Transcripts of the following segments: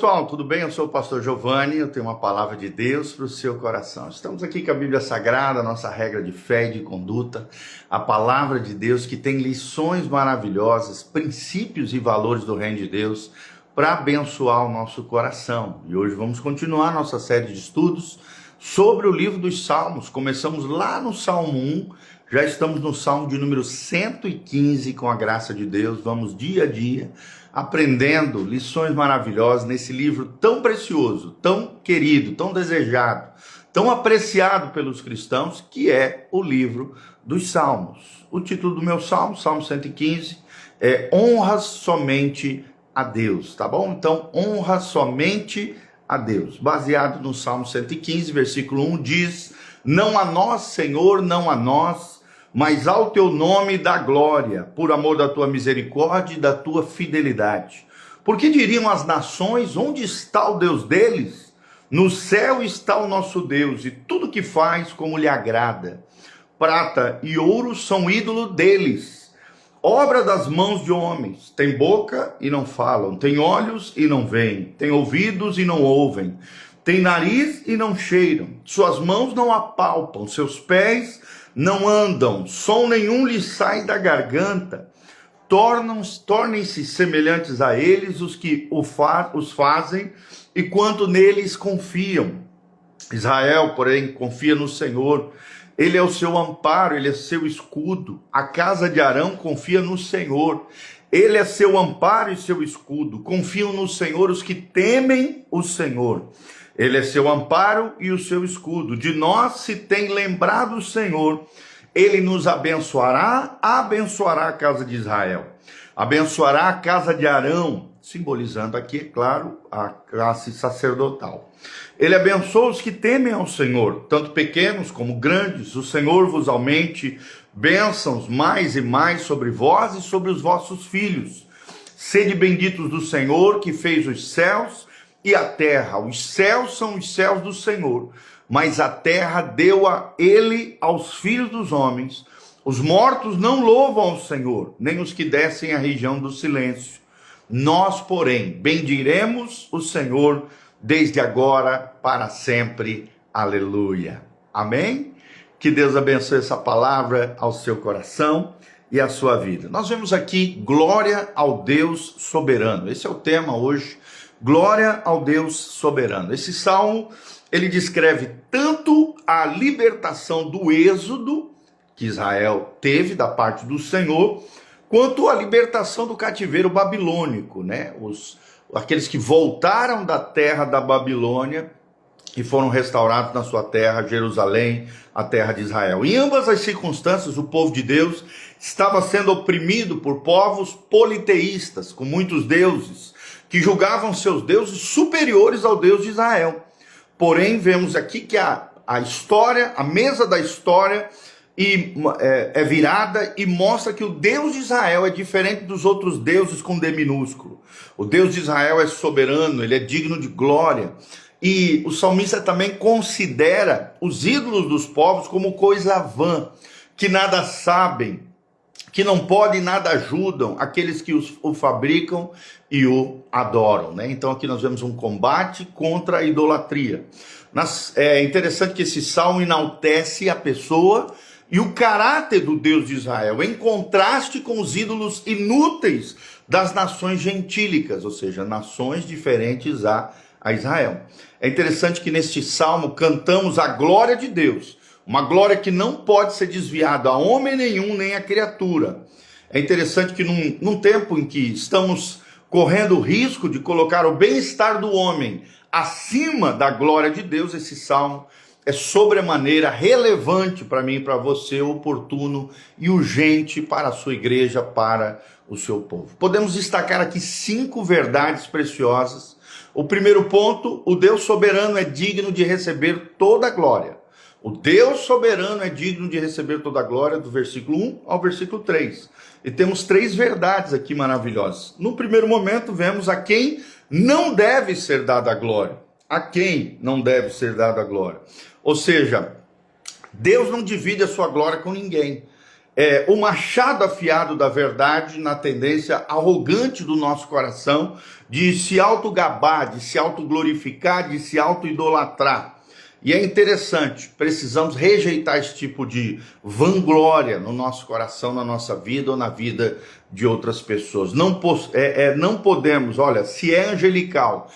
pessoal, tudo bem? Eu sou o pastor Giovanni, eu tenho uma palavra de Deus para o seu coração. Estamos aqui com a Bíblia Sagrada, a nossa regra de fé e de conduta, a palavra de Deus que tem lições maravilhosas, princípios e valores do reino de Deus para abençoar o nosso coração. E hoje vamos continuar nossa série de estudos sobre o livro dos Salmos. Começamos lá no Salmo 1, já estamos no Salmo de número 115, com a graça de Deus. Vamos dia a dia aprendendo lições maravilhosas nesse livro tão precioso, tão querido, tão desejado, tão apreciado pelos cristãos, que é o livro dos Salmos. O título do meu Salmo, Salmo 115, é Honra Somente a Deus, tá bom? Então, honra somente a Deus. Baseado no Salmo 115, versículo 1, diz: Não a nós, Senhor, não a nós, mas ao teu nome dá glória, por amor da tua misericórdia e da tua fidelidade. Porque diriam as nações: onde está o Deus deles? No céu está o nosso Deus, e tudo que faz como lhe agrada. Prata e ouro são ídolo deles, obra das mãos de homens. Tem boca e não falam, tem olhos e não veem, tem ouvidos e não ouvem, tem nariz e não cheiram, suas mãos não apalpam, seus pés não andam, som nenhum lhes sai da garganta. Tornem-se semelhantes a eles os que os fazem e quanto neles confiam. Israel, porém, confia no Senhor. Ele é o seu amparo, ele é seu escudo. A casa de Arão confia no Senhor. Ele é seu amparo e seu escudo. Confiam no Senhor os que temem o Senhor. Ele é seu amparo e o seu escudo. De nós se tem lembrado o Senhor. Ele nos abençoará a casa de Israel. Abençoará a casa de Arão, simbolizando aqui, é claro, a classe sacerdotal. Ele abençoa os que temem ao Senhor, tanto pequenos como grandes. O Senhor vos aumente bênçãos mais e mais sobre vós e sobre os vossos filhos. Sede benditos do Senhor, que fez os céus e a terra. Os céus são os céus do Senhor, mas a terra deu a ele aos filhos dos homens. Os mortos não louvam ao Senhor, nem os que descem à região do silêncio. Nós, porém, bendiremos o Senhor desde agora para sempre. Aleluia. Amém? Que Deus abençoe essa palavra ao seu coração e à sua vida. Nós vemos aqui glória ao Deus soberano. Esse é o tema hoje. Glória ao Deus soberano. Esse salmo, ele descreve tanto a libertação do êxodo que Israel teve da parte do Senhor, quanto a libertação do cativeiro babilônico, né? Aqueles que voltaram da terra da Babilônia e foram restaurados na sua terra, Jerusalém, a terra de Israel. Em ambas as circunstâncias, o povo de Deus estava sendo oprimido por povos politeístas, com muitos deuses, que julgavam seus deuses superiores ao Deus de Israel. Porém, vemos aqui que a história, a mesa da história é virada e mostra que o Deus de Israel é diferente dos outros deuses com D minúsculo. O Deus de Israel é soberano, ele é digno de glória. E o salmista também considera os ídolos dos povos como coisa vã, que nada sabem, que não podem e nada ajudam aqueles que o fabricam e o adoram, né? Então aqui nós vemos um combate contra a idolatria. É interessante que esse salmo enaltece a pessoa e o caráter do Deus de Israel, em contraste com os ídolos inúteis das nações gentílicas, ou seja, nações diferentes a Israel. É interessante que neste salmo cantamos a glória de Deus, uma glória que não pode ser desviada a homem nenhum, nem a criatura. É interessante que num tempo em que estamos correndo o risco de colocar o bem-estar do homem acima da glória de Deus, esse salmo é sobremaneira relevante para mim e para você, oportuno e urgente para a sua igreja, para o seu povo. Podemos destacar aqui 5 verdades preciosas. O primeiro ponto: o Deus soberano é digno de receber toda a glória. O Deus soberano é digno de receber toda a glória, do versículo 1 ao versículo 3. E temos 3 verdades aqui maravilhosas. No primeiro momento, vemos a quem não deve ser dada a glória. A quem não deve ser dada a glória. Ou seja, Deus não divide a sua glória com ninguém. o machado afiado da verdade na tendência arrogante do nosso coração de se autogabar, de se autoglorificar, de se autoidolatrar. E é interessante, precisamos rejeitar esse tipo de vanglória no nosso coração, na nossa vida ou na vida de outras pessoas. Não podemos, olha, se é angelical,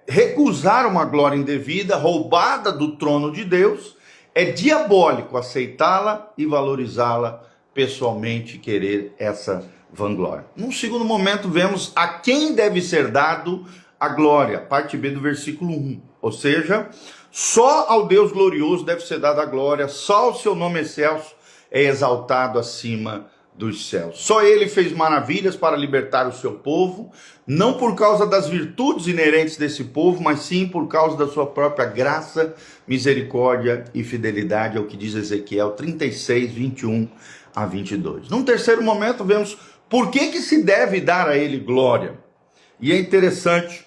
recusar uma glória indevida, roubada do trono de Deus. É diabólico aceitá-la e valorizá-la pessoalmente, querer essa vanglória. Num segundo momento, vemos a quem deve ser dado a glória, parte B do versículo 1. Ou seja, só ao Deus glorioso deve ser dada a glória, só o seu nome excelso é exaltado acima dos céus. Só ele fez maravilhas para libertar o seu povo, não por causa das virtudes inerentes desse povo, mas sim por causa da sua própria graça, misericórdia e fidelidade, é o que diz Ezequiel 36, 21 a 22. Num terceiro momento, vemos por que se deve dar a ele glória. E é interessante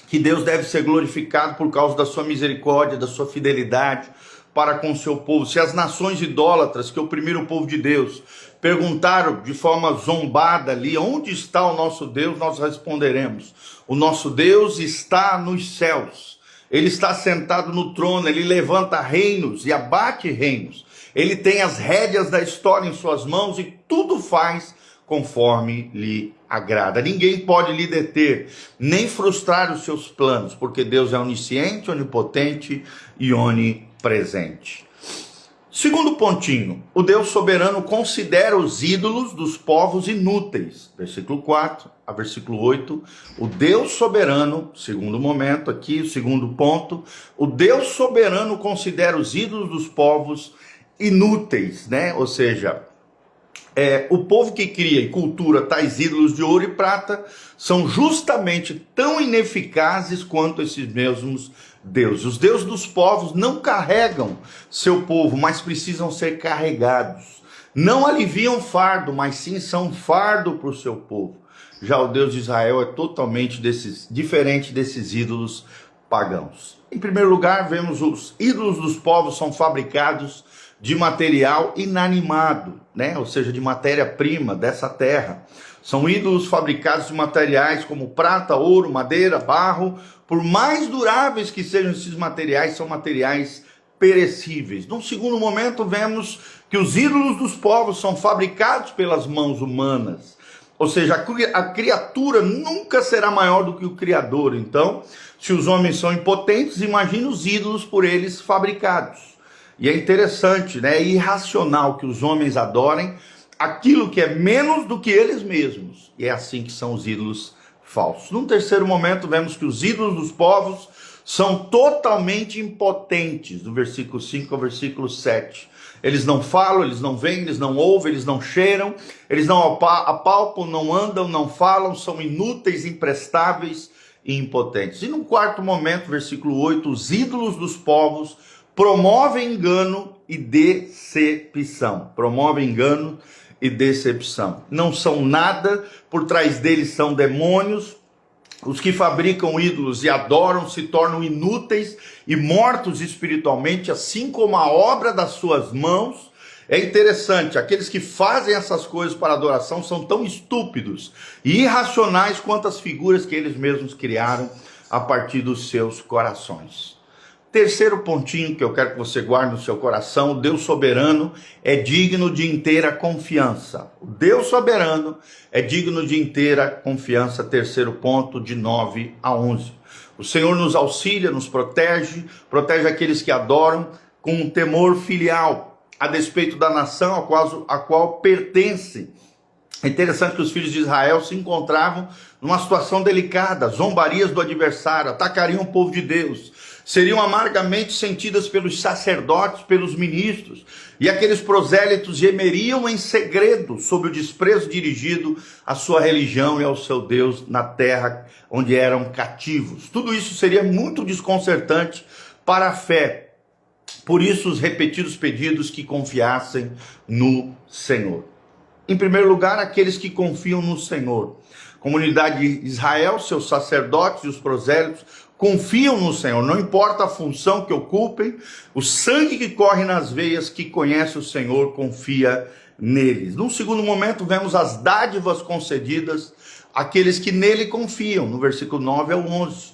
que Deus deve ser glorificado por causa da sua misericórdia, da sua fidelidade para com o seu povo. Se as nações idólatras que oprimiram o povo de Deus perguntaram de forma zombada ali, onde está o nosso Deus? Nós responderemos, o nosso Deus está nos céus. Ele está sentado no trono, ele levanta reinos e abate reinos. Ele tem as rédeas da história em suas mãos e tudo faz conforme lhe agrada. Ninguém pode lhe deter, nem frustrar os seus planos, porque Deus é onisciente, onipotente e onipresente. Segundo pontinho, o Deus soberano considera os ídolos dos povos inúteis. Versículo 4 a versículo 8. O Deus soberano, segundo momento aqui, o segundo ponto, o Deus soberano considera os ídolos dos povos inúteis, né? Ou seja, o povo que cria e cultura tais ídolos de ouro e prata são justamente tão ineficazes quanto esses mesmos deuses. Os deuses dos povos não carregam seu povo, mas precisam ser carregados. Não aliviam fardo, mas sim são fardo para o seu povo. Já o Deus de Israel é totalmente diferente desses ídolos pagãos. Em primeiro lugar, vemos os ídolos dos povos são fabricados de material inanimado, né? Ou seja, de matéria-prima dessa terra. São ídolos fabricados de materiais como prata, ouro, madeira, barro. Por mais duráveis que sejam esses materiais, são materiais perecíveis. Num segundo momento, vemos que os ídolos dos povos são fabricados pelas mãos humanas. Ou seja, a criatura nunca será maior do que o Criador. Então, se os homens são impotentes, imagine os ídolos por eles fabricados. E é interessante, né? É irracional que os homens adorem aquilo que é menos do que eles mesmos. E é assim que são os ídolos falsos. Num terceiro momento, vemos que os ídolos dos povos são totalmente impotentes, do versículo 5 ao versículo 7. Eles não falam, eles não veem, eles não ouvem, eles não cheiram, eles não apalpam, não andam, não falam, são inúteis, imprestáveis e impotentes. E no quarto momento, versículo 8, os ídolos dos povos promovem engano e decepção. Promovem engano e decepção. Não são nada, por trás deles são demônios. Os que fabricam ídolos e adoram se tornam inúteis e mortos espiritualmente, assim como a obra das suas mãos. É interessante, aqueles que fazem essas coisas para adoração são tão estúpidos e irracionais quanto as figuras que eles mesmos criaram a partir dos seus corações. Terceiro pontinho que eu quero que você guarde no seu coração: o Deus soberano é digno de inteira confiança. O Deus soberano é digno de inteira confiança. Terceiro ponto, de 9 a 11. O Senhor nos auxilia, nos protege, protege aqueles que adoram com um temor filial, a despeito da nação a qual pertence. É interessante que os filhos de Israel se encontravam numa situação delicada, zombarias do adversário, atacariam o povo de Deus, seriam amargamente sentidas pelos sacerdotes, pelos ministros, e aqueles prosélitos gemeriam em segredo sobre o desprezo dirigido à sua religião e ao seu Deus na terra onde eram cativos. Tudo isso seria muito desconcertante para a fé. Por isso, os repetidos pedidos que confiassem no Senhor. Em primeiro lugar, aqueles que confiam no Senhor. Comunidade de Israel, seus sacerdotes e os prosélitos confiam no Senhor, não importa a função que ocupem, o sangue que corre nas veias, que conhece o Senhor, confia neles. Num segundo momento, vemos as dádivas concedidas àqueles que nele confiam, no versículo 9 ao 11.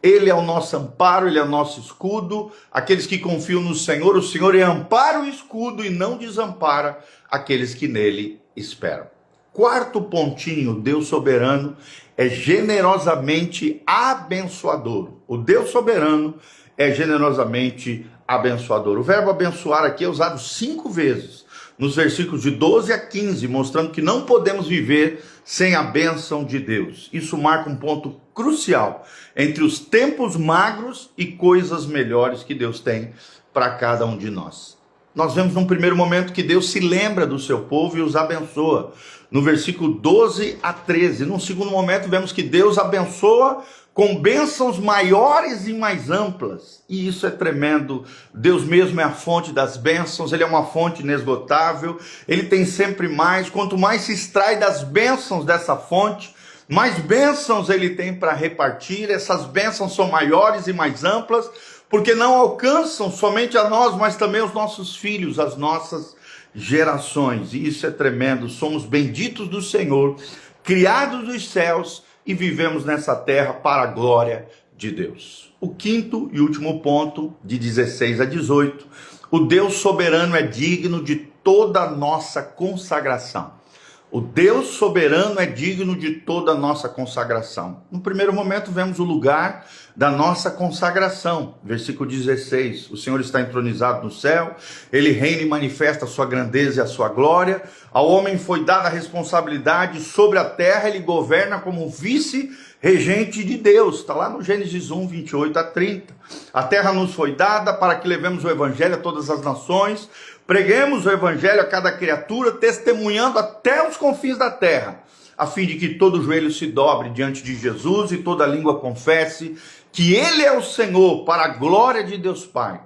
Ele é o nosso amparo, ele é o nosso escudo. Aqueles que confiam no Senhor, o Senhor é amparo e escudo e não desampara aqueles que nele esperam. Quarto pontinho, Deus soberano é generosamente abençoador. O Deus soberano é generosamente abençoador. O verbo abençoar aqui é usado 5 vezes, nos versículos de 12 a 15, mostrando que não podemos viver sem a bênção de Deus. Isso marca um ponto crucial entre os tempos magros e coisas melhores que Deus tem para cada um de nós. Nós vemos num primeiro momento que Deus se lembra do seu povo e os abençoa, no versículo 12 a 13. Num segundo momento vemos que Deus abençoa com bênçãos maiores e mais amplas, e isso é tremendo. Deus mesmo é a fonte das bênçãos, ele é uma fonte inesgotável, ele tem sempre mais. Quanto mais se extrai das bênçãos dessa fonte, mais bênçãos ele tem para repartir. Essas bênçãos são maiores e mais amplas, porque não alcançam somente a nós, mas também os nossos filhos, as nossas gerações, e isso é tremendo. Somos benditos do Senhor, criados dos céus, e vivemos nessa terra para a glória de Deus. O quinto e último ponto, de 16 a 18, o Deus soberano é digno de toda a nossa consagração. O Deus soberano é digno de toda a nossa consagração. No primeiro momento vemos o lugar da nossa consagração. Versículo 16, o Senhor está entronizado no céu, ele reina e manifesta a sua grandeza e a sua glória. Ao homem foi dada a responsabilidade sobre a terra, ele governa como vice-regente de Deus. Está lá no Gênesis 1, 28 a 30. A terra nos foi dada para que levemos o evangelho a todas as nações, preguemos o evangelho a cada criatura, testemunhando até os confins da terra, a fim de que todo joelho se dobre diante de Jesus e toda língua confesse que ele é o Senhor, para a glória de Deus Pai.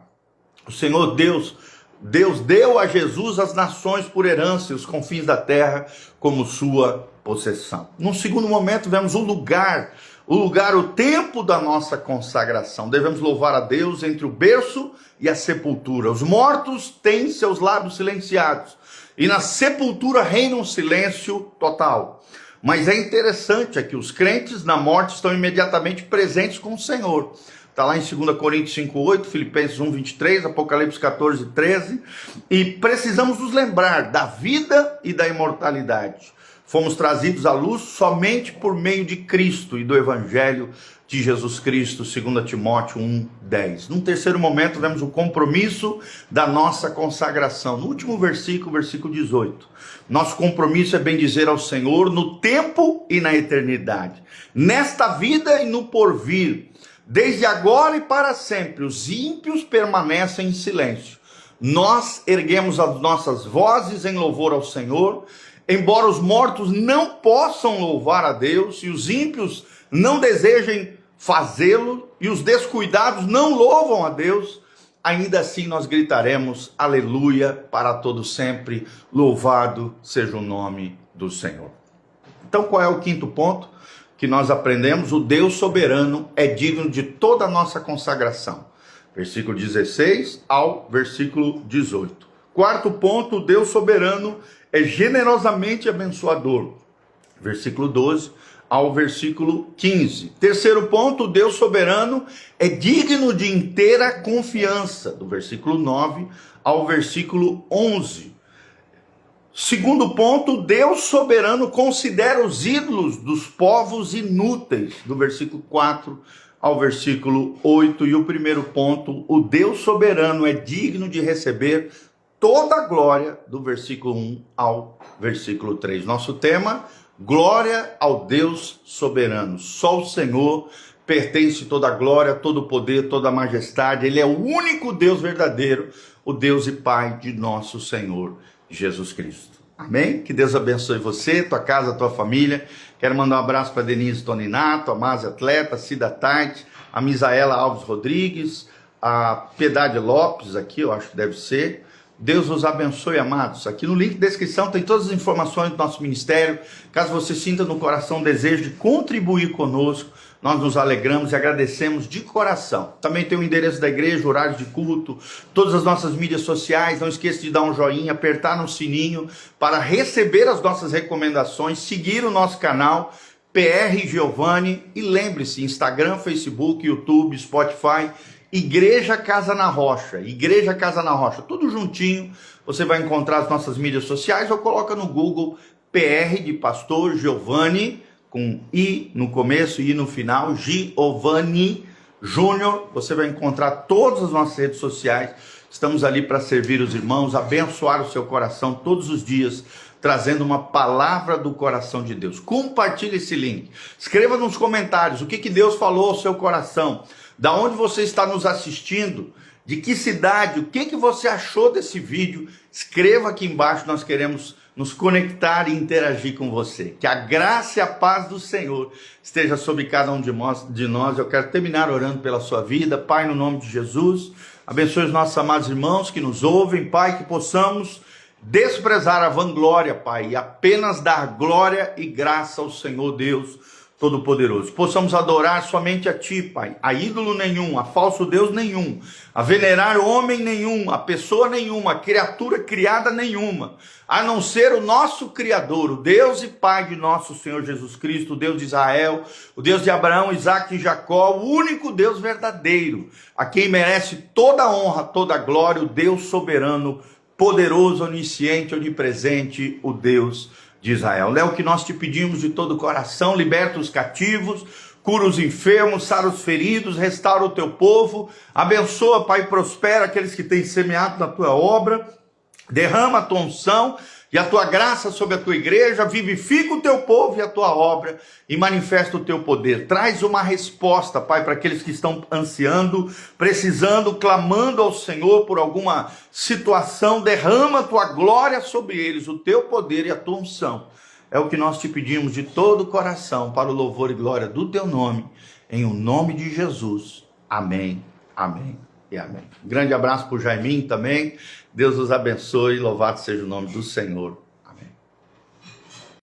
O Senhor Deus deu a Jesus as nações por herança e os confins da terra como sua possessão. Num segundo momento vemos o lugar, o tempo da nossa consagração. Devemos louvar a Deus entre o berço e a sepultura. Os mortos têm seus lábios silenciados, e na sepultura reina um silêncio total. Mas é interessante que os crentes na morte estão imediatamente presentes com o Senhor. Está lá em 2 Coríntios 5:8, Filipenses 1:23, Apocalipse 14:13. E precisamos nos lembrar da vida e da imortalidade. Fomos trazidos à luz somente por meio de Cristo e do Evangelho de Jesus Cristo, 2 Timóteo 1:10. Num terceiro momento, vemos o compromisso da nossa consagração. No último versículo, versículo 18. Nosso compromisso é bendizer ao Senhor no tempo e na eternidade, nesta vida e no porvir, desde agora e para sempre. Os ímpios permanecem em silêncio. Nós erguemos as nossas vozes em louvor ao Senhor. Embora os mortos não possam louvar a Deus, e os ímpios não desejem fazê-lo, e os descuidados não louvam a Deus, ainda assim nós gritaremos aleluia para todo sempre, louvado seja o nome do Senhor. Então qual é o quinto ponto que nós aprendemos? O Deus soberano é digno de toda a nossa consagração. Versículo 16 ao versículo 18. Quarto ponto, o Deus soberano é generosamente abençoador. Versículo 12 ao versículo 15. Terceiro ponto, o Deus soberano é digno de inteira confiança. Do versículo 9 ao versículo 11. Segundo ponto, Deus soberano considera os ídolos dos povos inúteis. Do versículo 4 ao versículo 8. E o primeiro ponto, o Deus soberano é digno de receber toda a glória, do versículo 1 ao versículo 3. Nosso tema, glória ao Deus soberano. Só o Senhor pertence toda a glória, todo o poder, toda a majestade. Ele é o único Deus verdadeiro, o Deus e Pai de nosso Senhor Jesus Cristo. Amém? Que Deus abençoe você, tua casa, tua família. Quero mandar um abraço para Denise Toninato, a Mase Atleta, a Cida Tait, a Misaela Alves Rodrigues, a Piedade Lopes aqui, eu acho que deve ser, Deus os abençoe, amados. Aqui no link da descrição tem todas as informações do nosso ministério. Caso você sinta no coração o desejo de contribuir conosco, nós nos alegramos e agradecemos de coração. Também tem o endereço da igreja, horários de culto, todas as nossas mídias sociais. Não esqueça de dar um joinha, apertar no sininho para receber as nossas recomendações, seguir o nosso canal PR Giovanni e lembre-se, Instagram, Facebook, YouTube, Spotify, Igreja Casa na Rocha, Igreja Casa na Rocha, tudo juntinho. Você vai encontrar as nossas mídias sociais ou coloca no Google PR de Pastor Giovanni, com I no começo e I no final, Giovanni Júnior. Você vai encontrar todas as nossas redes sociais. Estamos ali para servir os irmãos, abençoar o seu coração todos os dias, trazendo uma palavra do coração de Deus. Compartilhe esse link. Escreva nos comentários o que Deus falou ao seu coração. Da onde você está nos assistindo, de que cidade, o que você achou desse vídeo, escreva aqui embaixo, nós queremos nos conectar e interagir com você. Que a graça e a paz do Senhor esteja sobre cada um de nós. Eu quero terminar orando pela sua vida. Pai, no nome de Jesus, abençoe os nossos amados irmãos que nos ouvem, Pai, que possamos desprezar a vanglória, Pai, e apenas dar glória e graça ao Senhor Deus Todo-Poderoso. Possamos adorar somente a Ti, Pai, a ídolo nenhum, a falso Deus nenhum, a venerar homem nenhum, a pessoa nenhuma, a criatura criada nenhuma, a não ser o nosso Criador, o Deus e Pai de nosso Senhor Jesus Cristo, o Deus de Israel, o Deus de Abraão, Isaque e Jacó, o único Deus verdadeiro, a quem merece toda a honra, toda a glória, o Deus soberano, poderoso, onisciente, onipresente, o Deus de Israel. É o que nós te pedimos de todo o coração. Liberta os cativos, cura os enfermos, sara os feridos, restaura o teu povo, abençoa, Pai, prospera aqueles que têm semeado na tua obra, derrama a tua unção e a tua graça sobre a tua igreja, vivifica o teu povo e a tua obra e manifesta o teu poder. Traz uma resposta, Pai, para aqueles que estão ansiando, precisando, clamando ao Senhor por alguma situação. Derrama a tua glória sobre eles, o teu poder e a tua unção. É o que nós te pedimos de todo o coração, para o louvor e glória do teu nome, em o nome de Jesus. Amém, amém e amém. Grande abraço para o Jaiminho também. Deus os abençoe, louvado seja o nome do Senhor.